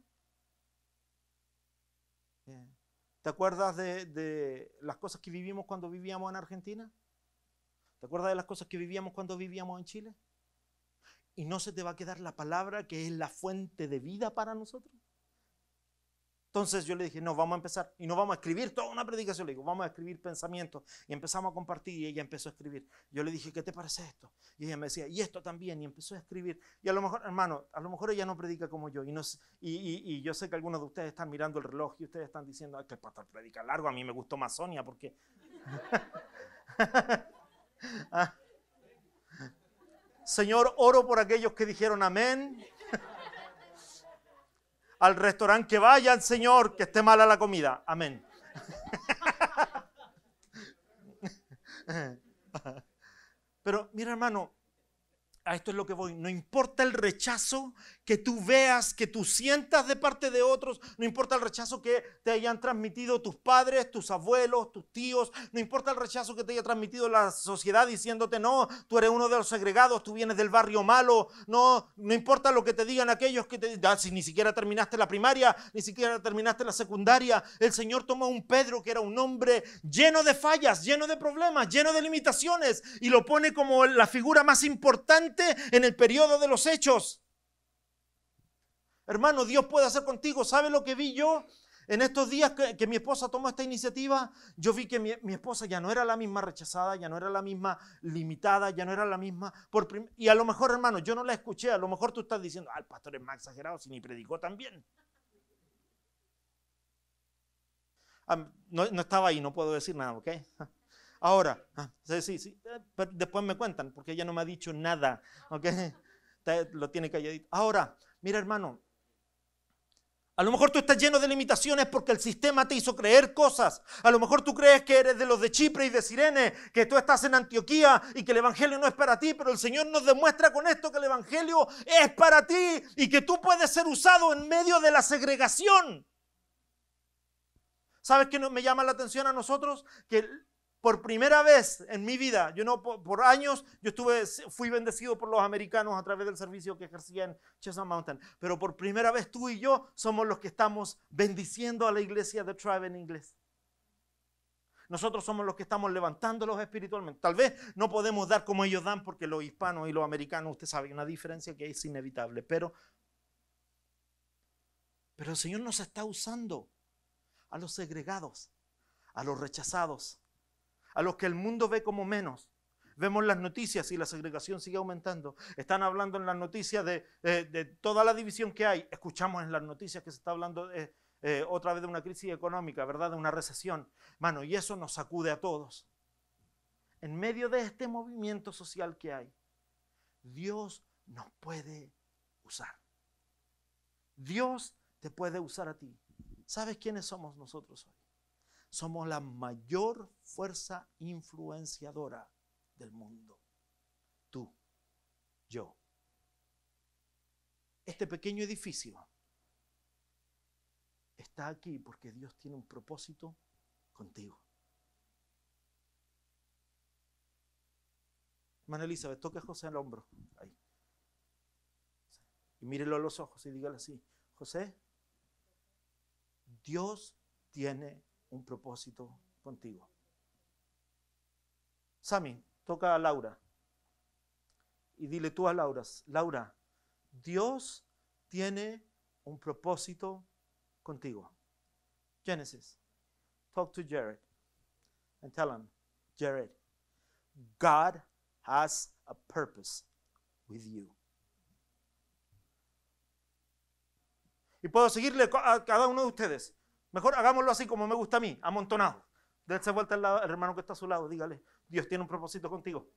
¿Te acuerdas de las cosas que vivimos cuando vivíamos en Argentina? ¿Te acuerdas de las cosas que vivíamos cuando vivíamos en Chile? ¿Y no se te va a quedar la palabra que es la fuente de vida para nosotros? Entonces yo le dije, no, vamos a empezar y no vamos a escribir toda una predicación. Le digo, vamos a escribir pensamientos. Y empezamos a compartir y ella empezó a escribir. Yo le dije, ¿qué te parece esto? Y ella me decía, y esto también. Y empezó a escribir. Y a lo mejor, hermano, a lo mejor ella no predica como yo. Y yo sé que algunos de ustedes están mirando el reloj y ustedes están diciendo, que el pastor predica largo. A mí me gustó más Sonia porque... Señor, oro por aquellos que dijeron amén. Al restaurante que vayan, Señor, que esté mala la comida. Amén. Pero mira, hermano, a esto es lo que voy. No importa el rechazo que tú veas, que tú sientas de parte de otros, no importa el rechazo que te hayan transmitido tus padres, tus abuelos, tus tíos, no importa el rechazo que te haya transmitido la sociedad diciéndote, no, tú eres uno de los segregados, tú vienes del barrio malo, no importa lo que te digan aquellos que te digan, si ni siquiera terminaste la primaria, ni siquiera terminaste la secundaria. El Señor tomó a un Pedro que era un hombre lleno de fallas, lleno de problemas, lleno de limitaciones y lo pone como la figura más importante en el periodo de los Hechos. Hermano, Dios puede hacer contigo. ¿Sabe lo que vi yo? En estos días que mi esposa tomó esta iniciativa, yo vi que mi esposa ya no era la misma rechazada, ya no era la misma limitada, ya no era la misma. Y a lo mejor, hermano, yo no la escuché, a lo mejor tú estás diciendo, el pastor es más exagerado si ni predicó también. No estaba ahí, no puedo decir nada, ¿ok? Ahora, sí, pero después me cuentan, porque ella no me ha dicho nada, ¿ok? Lo tiene calladito. Ahora, mira, hermano, a lo mejor tú estás lleno de limitaciones porque el sistema te hizo creer cosas. A lo mejor tú crees que eres de los de Chipre y de Cirene, que tú estás en Antioquía y que el evangelio no es para ti, pero el Señor nos demuestra con esto que el evangelio es para ti y que tú puedes ser usado en medio de la segregación. ¿Sabes qué me llama la atención a nosotros? Que por primera vez en mi vida, por años, fui bendecido por los americanos a través del servicio que ejercía en Chestnut Mountain. Pero por primera vez tú y yo somos los que estamos bendiciendo a la iglesia de Tribe en inglés. Nosotros somos los que estamos levantándolos espiritualmente. Tal vez no podemos dar como ellos dan porque los hispanos y los americanos, usted sabe, hay una diferencia que es inevitable. Pero el Señor nos está usando a los segregados, a los rechazados, a los que el mundo ve como menos. Vemos las noticias y la segregación sigue aumentando. Están hablando en las noticias de toda la división que hay. Escuchamos en las noticias que se está hablando otra vez de una crisis económica, ¿verdad? De una recesión. Mano, y eso nos sacude a todos. En medio de este movimiento social que hay, Dios nos puede usar. Dios te puede usar a ti. ¿Sabes quiénes somos nosotros hoy? Somos la mayor fuerza influenciadora del mundo. Tú, yo. Este pequeño edificio está aquí porque Dios tiene un propósito contigo. Hermana Elizabeth, toque a José al hombro. Ahí. Y mírelo a los ojos y dígale así: José, Dios tiene un propósito contigo. Sammy, toca a Laura y dile tú a Laura: Laura, Dios tiene un propósito contigo. Genesis, talk to Jared and tell him, Jared, God has a purpose with you. Y puedo seguirle a cada uno de ustedes. Mejor hagámoslo así como me gusta a mí, amontonado. Dése vuelta al hermano que está a su lado, dígale: Dios tiene un propósito contigo.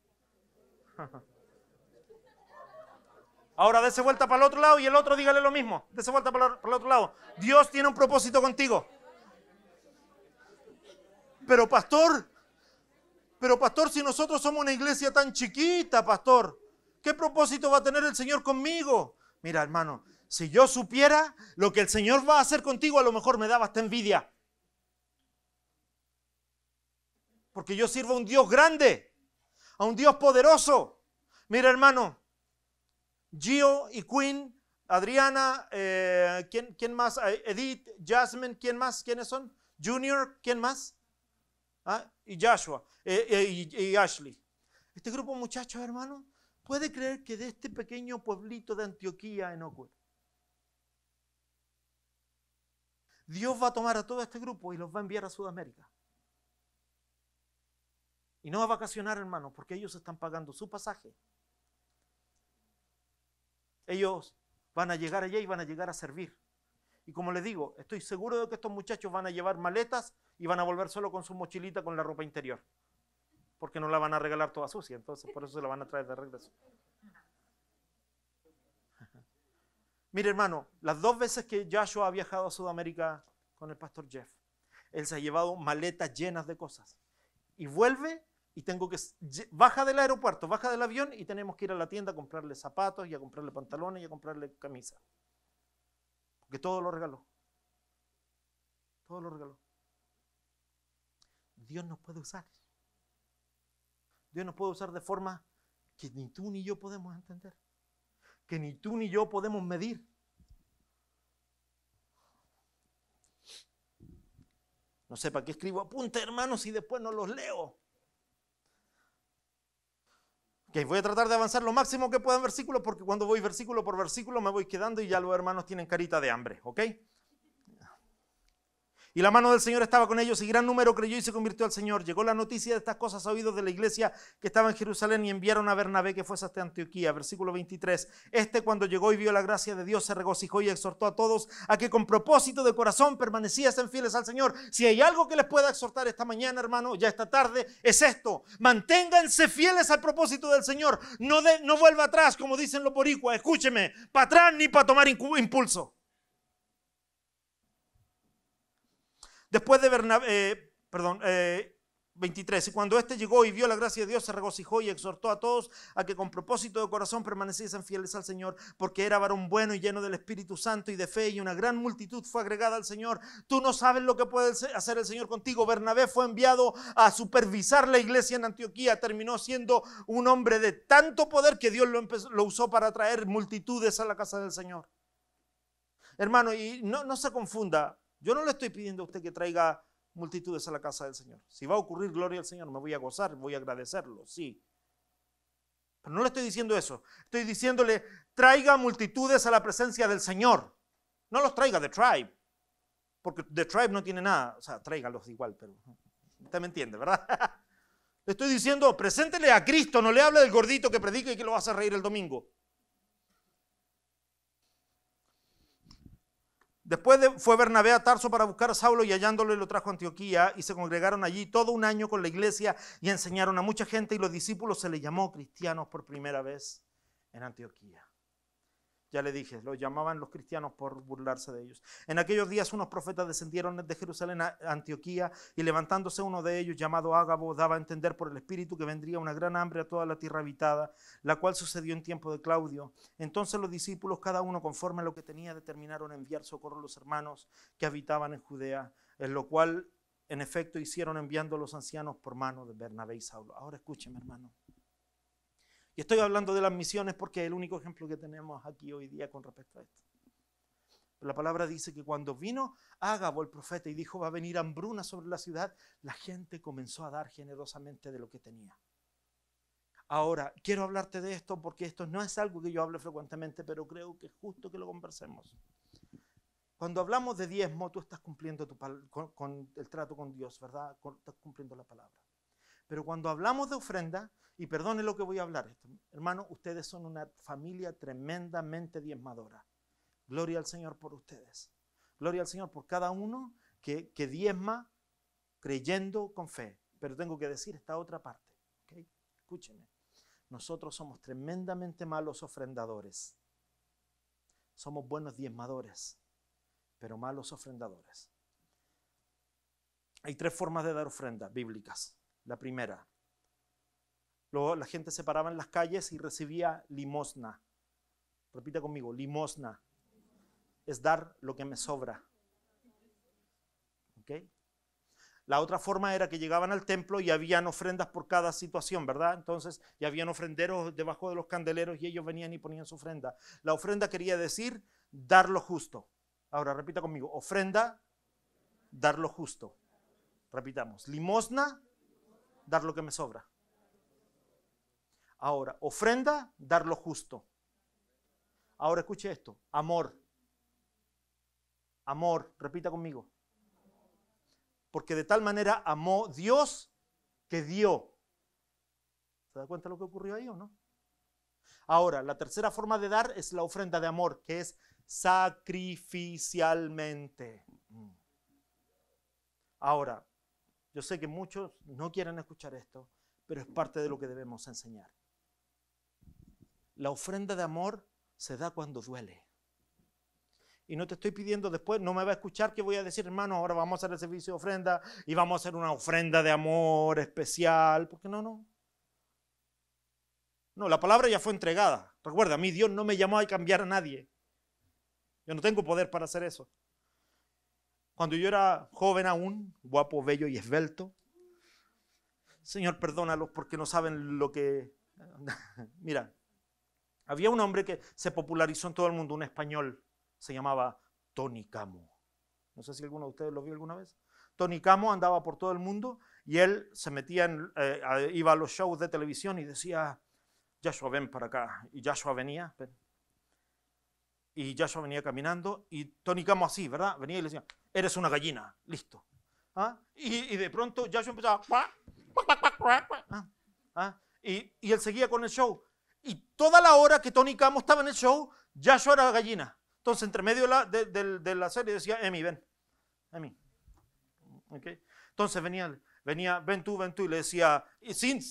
Ahora dése vuelta para el otro lado y el otro dígale lo mismo. Dése vuelta para el otro lado. Dios tiene un propósito contigo. Pero pastor, si nosotros somos una iglesia tan chiquita, pastor, ¿qué propósito va a tener el Señor conmigo? Mira, hermano, si yo supiera lo que el Señor va a hacer contigo, a lo mejor me daba hasta envidia. Porque yo sirvo a un Dios grande, a un Dios poderoso. Mira, hermano, Gio y Queen, Adriana, ¿quién más? Edith, Jasmine, ¿quién más? ¿Quiénes son? Junior, ¿quién más? Y Joshua, y Ashley. Este grupo de muchachos, hermano, ¿puede creer que de este pequeño pueblito de Antioquía en Oakwood, Dios va a tomar a todo este grupo y los va a enviar a Sudamérica? Y no va a vacacionar, hermano, porque ellos están pagando su pasaje. Ellos van a llegar allá y van a llegar a servir. Y como les digo, estoy seguro de que estos muchachos van a llevar maletas y van a volver solo con su mochilita con la ropa interior. Porque no la van a regalar toda sucia, entonces por eso se la van a traer de regreso. Mire, hermano, las 2 veces que Joshua ha viajado a Sudamérica con el pastor Jeff, él se ha llevado maletas llenas de cosas. Y vuelve y baja del aeropuerto, baja del avión y tenemos que ir a la tienda a comprarle zapatos y a comprarle pantalones y a comprarle camisa. Porque todo lo regaló. Todo lo regaló. Dios nos puede usar. Dios nos puede usar de forma que ni tú ni yo podemos entender. Que ni tú ni yo podemos medir. No sé para qué escribo apuntes, hermanos, y después no los leo. ¿Ok? Ok, voy a tratar de avanzar lo máximo que pueda en versículos, porque cuando voy versículo por versículo me voy quedando y ya los hermanos tienen carita de hambre, ¿ok? Y la mano del Señor estaba con ellos y gran número creyó y se convirtió al Señor. Llegó la noticia de estas cosas a oídos de la iglesia que estaba en Jerusalén y enviaron a Bernabé que fuese hasta Antioquía. Versículo 23. Cuando llegó y vio la gracia de Dios se regocijó y exhortó a todos a que con propósito de corazón permaneciesen fieles al Señor. Si hay algo que les pueda exhortar esta mañana, hermano, ya esta tarde, es esto. Manténganse fieles al propósito del Señor. No vuelva atrás, como dicen los boricuas. Escúcheme, para atrás ni para tomar impulso. Después de Bernabé, 23, y cuando llegó y vio la gracia de Dios, se regocijó y exhortó a todos a que con propósito de corazón permaneciesen fieles al Señor, porque era varón bueno y lleno del Espíritu Santo y de fe, y una gran multitud fue agregada al Señor. Tú no sabes lo que puede hacer el Señor contigo. Bernabé fue enviado a supervisar la iglesia en Antioquía, terminó siendo un hombre de tanto poder que Dios lo usó para traer multitudes a la casa del Señor. Hermano, y no se confunda. Yo no le estoy pidiendo a usted que traiga multitudes a la casa del Señor. Si va a ocurrir, gloria al Señor, me voy a gozar, voy a agradecerlo, sí. Pero no le estoy diciendo eso. Estoy diciéndole, traiga multitudes a la presencia del Señor. No los traiga de Tribe, porque The Tribe no tiene nada. O sea, tráigalos igual, pero usted me entiende, ¿verdad? Le estoy diciendo, preséntele a Cristo, no le hable del gordito que predica y que lo hace reír el domingo. Después fue Bernabé a Tarso para buscar a Saulo y hallándolo lo trajo a Antioquía y se congregaron allí todo un año con la iglesia y enseñaron a mucha gente y los discípulos se les llamó cristianos por primera vez en Antioquía. Ya le dije, los llamaban los cristianos por burlarse de ellos. En aquellos días unos profetas descendieron de Jerusalén a Antioquía y levantándose uno de ellos llamado Ágabo daba a entender por el Espíritu que vendría una gran hambre a toda la tierra habitada, la cual sucedió en tiempo de Claudio. Entonces los discípulos, cada uno conforme a lo que tenía, determinaron enviar socorro a los hermanos que habitaban en Judea, en lo cual en efecto hicieron enviando a los ancianos por mano de Bernabé y Saulo. Ahora escúcheme, hermano. Y estoy hablando de las misiones porque es el único ejemplo que tenemos aquí hoy día con respecto a esto. Pero la palabra dice que cuando vino Ágabo el profeta y dijo va a venir hambruna sobre la ciudad, la gente comenzó a dar generosamente de lo que tenía. Ahora, quiero hablarte de esto porque esto no es algo que yo hable frecuentemente, pero creo que es justo que lo conversemos. Cuando hablamos de diezmo, tú estás cumpliendo con el trato con Dios, ¿verdad? Estás cumpliendo la palabra. Pero cuando hablamos de ofrenda, y perdone lo que voy a hablar, hermano, ustedes son una familia tremendamente diezmadora. Gloria al Señor por ustedes. Gloria al Señor por cada uno que diezma creyendo con fe. Pero tengo que decir esta otra parte, ¿okay? Escúcheme. Nosotros somos tremendamente malos ofrendadores. Somos buenos diezmadores, pero malos ofrendadores. Hay 3 formas de dar ofrendas bíblicas. La primera, luego la gente se paraba en las calles y recibía limosna. Repita conmigo, limosna. Es dar lo que me sobra. ¿Ok? La otra forma era que llegaban al templo y habían ofrendas por cada situación, ¿verdad? Entonces ya habían ofrenderos debajo de los candeleros y ellos venían y ponían su ofrenda. La ofrenda quería decir dar lo justo. Ahora repita conmigo, ofrenda, dar lo justo. Repitamos, limosna, dar lo que me sobra. Ahora, ofrenda, dar lo justo. Ahora escuche esto, amor. Amor, repita conmigo. Porque de tal manera amó Dios que dio. ¿Se da cuenta lo que ocurrió ahí o no? Ahora, la tercera forma de dar es la ofrenda de amor, que es sacrificialmente. Ahora, yo sé que muchos no quieren escuchar esto, pero es parte de lo que debemos enseñar. La ofrenda de amor se da cuando duele. Y no te estoy pidiendo después, no me va a escuchar que voy a decir, hermano, ahora vamos a hacer el servicio de ofrenda y vamos a hacer una ofrenda de amor especial, porque no. No, la palabra ya fue entregada. Recuerda, a mí Dios no me llamó a cambiar a nadie. Yo no tengo poder para hacer eso. Cuando yo era joven aún, guapo, bello y esbelto, Señor, perdónalos porque no saben lo que... Mira, había un hombre que se popularizó en todo el mundo, un español, se llamaba Tony Camo. No sé si alguno de ustedes lo vio alguna vez. Tony Camo andaba por todo el mundo y él se metía iba a los shows de televisión y decía, Joshua, ven para acá. Y Joshua venía, ven. Y Joshua venía caminando y tonicamos así, ¿verdad? Venía y le decía, eres una gallina, listo. ¿Ah? Y de pronto Joshua empezaba, y él seguía con el show. Y toda la hora que Tony Camo estaba en el show, Joshua era gallina. Entonces, entre medio de la serie decía, Emi, ven. Emi. Okay. Entonces venía, ven tú, y le decía,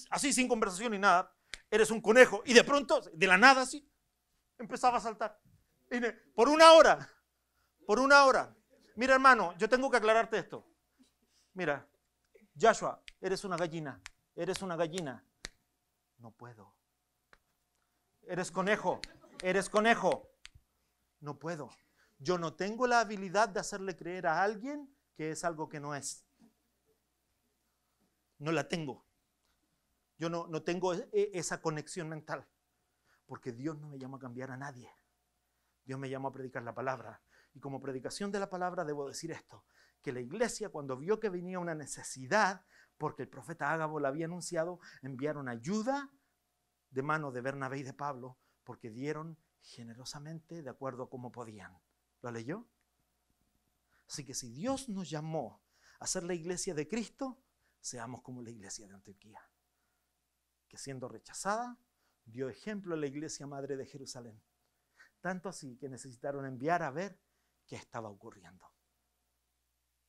así sin conversación ni nada, eres un conejo. Y de pronto, de la nada así, empezaba a saltar. Por una hora. Mira, hermano, yo tengo que aclararte esto. Mira, Joshua, eres una gallina. No puedo. Eres conejo. No puedo. Yo no tengo la habilidad de hacerle creer a alguien que es algo que no es. No la tengo. Yo no tengo esa conexión mental. Porque Dios no me llama a cambiar a nadie. Dios me llamó a predicar la palabra. Y como predicación de la palabra debo decir esto, que la iglesia cuando vio que venía una necesidad, porque el profeta Ágabo la había anunciado, enviaron ayuda de mano de Bernabé y de Pablo, porque dieron generosamente de acuerdo a cómo podían. ¿Lo leyó? Así que si Dios nos llamó a ser la iglesia de Cristo, seamos como la iglesia de Antioquía, que siendo rechazada, dio ejemplo a la iglesia madre de Jerusalén. Tanto así que necesitaron enviar a ver qué estaba ocurriendo.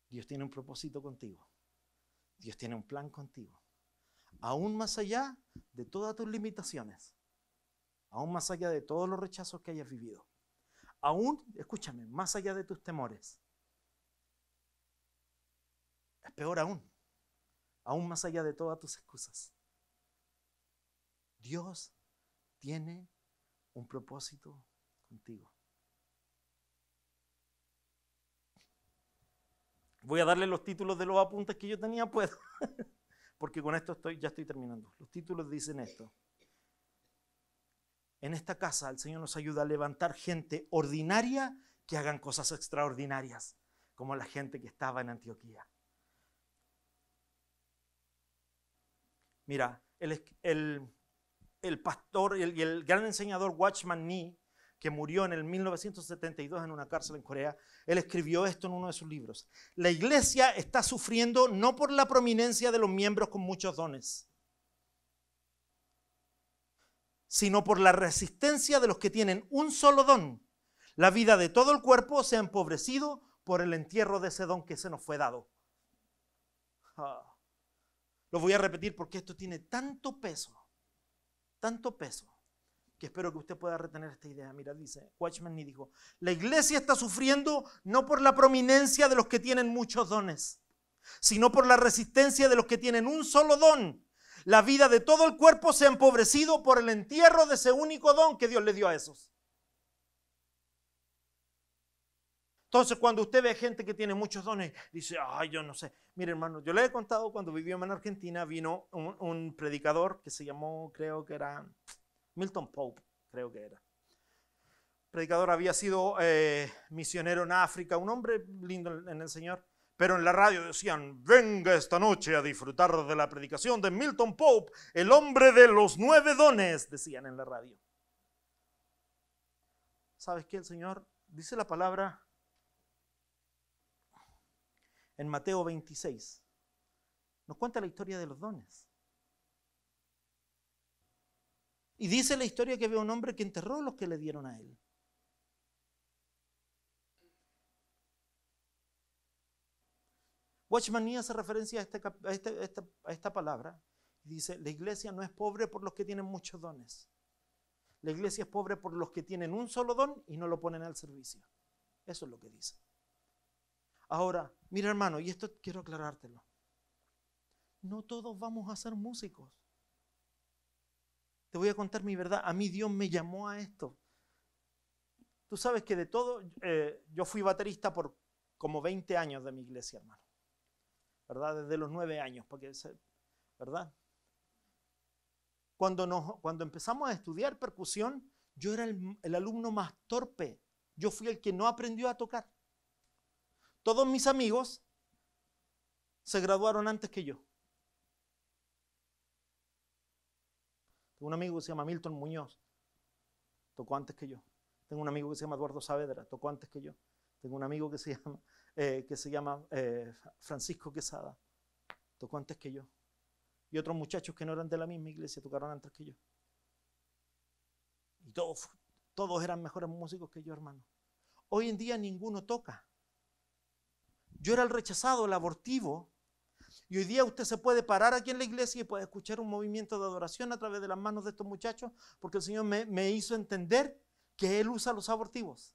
Dios tiene un propósito contigo. Dios tiene un plan contigo. Aún más allá de todas tus limitaciones. Aún más allá de todos los rechazos que hayas vivido. Aún, escúchame, más allá de tus temores. Es peor aún. Aún más allá de todas tus excusas. Dios tiene un propósito contigo. Voy a darle los títulos de los apuntes que yo tenía, puedo. Porque con esto ya estoy terminando. Los títulos dicen esto. En esta casa el Señor nos ayuda a levantar gente ordinaria que hagan cosas extraordinarias, como la gente que estaba en Antioquía. Mira, el pastor y el gran enseñador Watchman Nee, que murió en el 1972 en una cárcel en Corea, él escribió esto en uno de sus libros. La iglesia está sufriendo no por la prominencia de los miembros con muchos dones, sino por la resistencia de los que tienen un solo don. La vida de todo el cuerpo se ha empobrecido por el entierro de ese don que se nos fue dado. Lo voy a repetir porque esto tiene tanto peso, que espero que usted pueda retener esta idea. Mira, dice, Watchman Nee dijo, la iglesia está sufriendo no por la prominencia de los que tienen muchos dones, sino por la resistencia de los que tienen un solo don. La vida de todo el cuerpo se ha empobrecido por el entierro de ese único don que Dios le dio a esos. Entonces, cuando usted ve gente que tiene muchos dones, dice, ay, yo no sé. Mire, hermano, yo le he contado cuando vivíamos en Argentina, vino un predicador que se llamó, creo que era Milton Pope, creo que era. El predicador había sido misionero en África, un hombre lindo en el Señor, pero en la radio decían, venga esta noche a disfrutar de la predicación de Milton Pope, el hombre de los 9 dones, decían en la radio. ¿Sabes qué? El Señor dice la palabra en Mateo 26. Nos cuenta la historia de los dones. Y dice la historia que había un hombre que enterró los que le dieron a él. Watchman Nee hace referencia a esta palabra. Dice, la iglesia no es pobre por los que tienen muchos dones. La iglesia es pobre por los que tienen un solo don y no lo ponen al servicio. Eso es lo que dice. Ahora, mira hermano, y esto quiero aclarártelo. No todos vamos a ser músicos. Te voy a contar mi verdad. A mí Dios me llamó a esto. Tú sabes que de todo, yo fui baterista por como 20 años de mi iglesia, hermano. ¿Verdad? Desde los 9 años, porque, ¿verdad? Cuando empezamos a estudiar percusión, yo era el alumno más torpe. Yo fui el que no aprendió a tocar. Todos mis amigos se graduaron antes que yo. Tengo un amigo que se llama Milton Muñoz, tocó antes que yo. Tengo un amigo que se llama Eduardo Saavedra, tocó antes que yo. Tengo un amigo que se llama Francisco Quesada, tocó antes que yo. Y otros muchachos que no eran de la misma iglesia tocaron antes que yo. Y todos eran mejores músicos que yo, hermano. Hoy en día ninguno toca. Yo era el rechazado, el abortivo. Y hoy día usted se puede parar aquí en la iglesia y puede escuchar un movimiento de adoración a través de las manos de estos muchachos, porque el Señor me hizo entender que Él usa a los abortivos,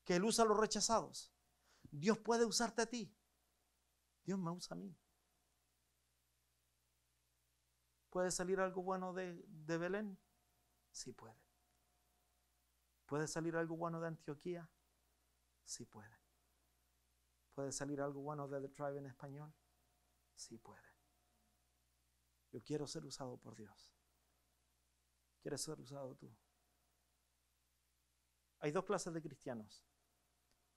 que Él usa a los rechazados. Dios puede usarte a ti. Dios me usa a mí. ¿Puede salir algo bueno de Belén? Sí puede. ¿Puede salir algo bueno de Antioquía? Sí puede. ¿Puede salir algo bueno de The Tribe en español? Sí puede. Yo quiero ser usado por Dios. ¿Quieres ser usado tú? Hay dos clases de cristianos.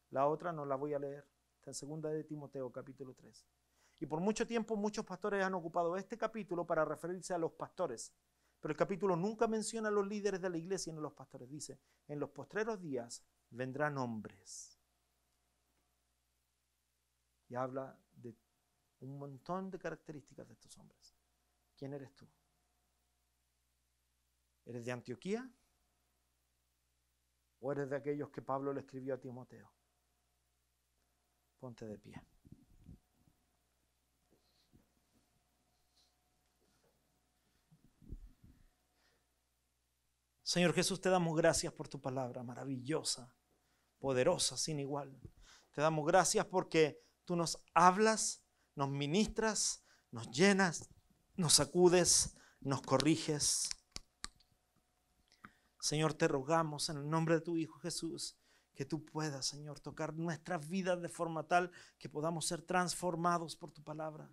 La otra no la voy a leer. Está en 2 de Timoteo, capítulo 3. Y por mucho tiempo muchos pastores han ocupado este capítulo para referirse a los pastores. Pero el capítulo nunca menciona a los líderes de la iglesia ni a los pastores. Dice, en los postreros días vendrán hombres. Y habla de un montón de características de estos hombres. ¿Quién eres tú? ¿Eres de Antioquía? ¿O eres de aquellos que Pablo le escribió a Timoteo? Ponte de pie. Señor Jesús, te damos gracias por tu palabra maravillosa, poderosa, sin igual. Te damos gracias porque tú nos hablas, nos ministras, nos llenas, nos sacudes, nos corriges. Señor, te rogamos en el nombre de tu Hijo Jesús que tú puedas, Señor, tocar nuestras vidas de forma tal que podamos ser transformados por tu palabra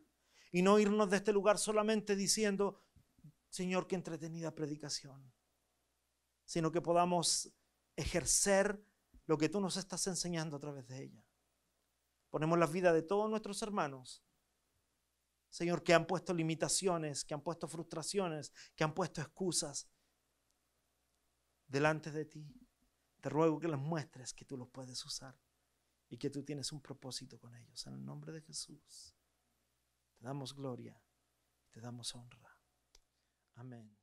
y no irnos de este lugar solamente diciendo, Señor, qué entretenida predicación, sino que podamos ejercer lo que tú nos estás enseñando a través de ella. Ponemos la vida de todos nuestros hermanos, Señor, que han puesto limitaciones, que han puesto frustraciones, que han puesto excusas delante de ti. Te ruego que les muestres que tú los puedes usar y que tú tienes un propósito con ellos. En el nombre de Jesús, te damos gloria, te damos honra. Amén.